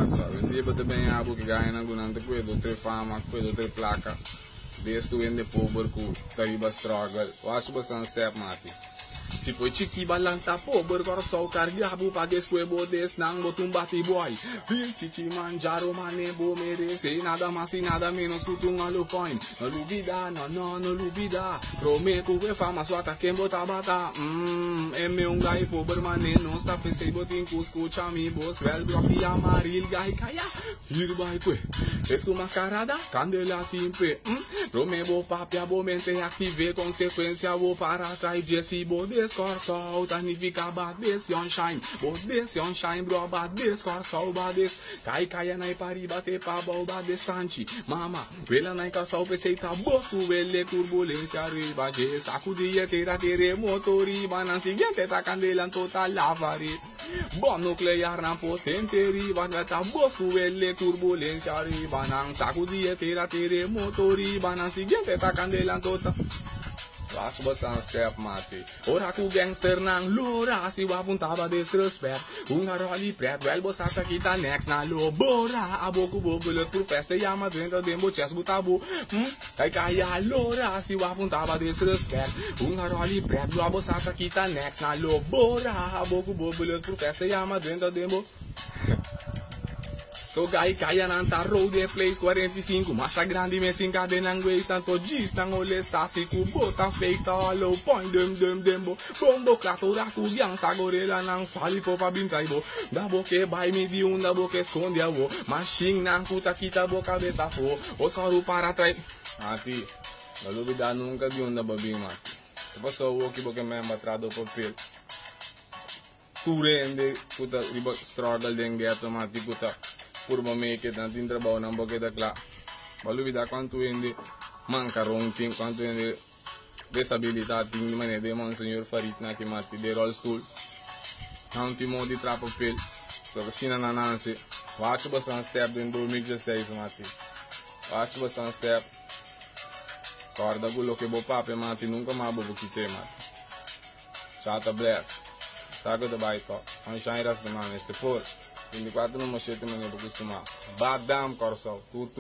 só. Um dia você bem a boca ganha na gunante com outra fama, com outra placa. Desde tu ende pobre com tariba struggle. Watch bastante step mati. Se foi chiqui balanta pobre agora só o cardiabo para después bodes nang botum bati boy. Vil chiqui manjaro mane bo merece nada mais e nada menos que tu ngalo point. No lubida, no lubida. Prometo que fama suata quem bota bata. É meu gai pobre mane não está pensei botin cusco chami bos vel block amaril gai kaya. Fir bai que. Esco mascarada, candela timpe. Prometo papia bo mente active consequência vou para trás Jesse bodes Corso, tanifica bades sunshine, bodes sunshine, bro bades corso bades, cai nai pari bate pa bal bades tanchi, mama, vela nai corso peseita bosco vele turbulência riba je sacudia tere motori banan seguinte ta candela total lavari. Bom nuclear na potente riba ta bosco vele turbulência riba nan sacudia tere motori banan seguinte ta candela total. Watch bastante step mati. Ora ku gangster nang lura si wapuntaba disrespect. Unga roli pret well bosata kita next na lo bora aboku bobulut por festa yama dentro dembo chess butabu. Kai kaya lura si wapuntaba disrespect. Unga roli pret well bosata kita next na lo bora aboku bobulut por festa yama dentro dembo. So kaya nanta road de place 45 Masha grande me sin cadenan waste tanto gis nang ole sasi ku bota feita low point dembo bombo clatura ku yang sagorela nang sali po pa bintaibo da boke bai me di un da boke esconde avo machine nang puta kita boca cabeça fo o soru para trás mati balu bida nunca di un da babi mati depois o que boke me matrado papel tu rende puta riba struggle den ghetto mati puta por make it natin trabaho ng bagay dakla malubida quanto hindi mancarong ting quanto hindi disabilità ting mane de Monsignor Farid na kimati de roll stool não timo di trapo pel so sina nanansi watch bastante step din 2016 mati watch bastante step corda quello che bo pape mati nunca mabo bukite mati chata bless sago de baito on shairas de man este for 24 no machete me ne costuma badam corso tu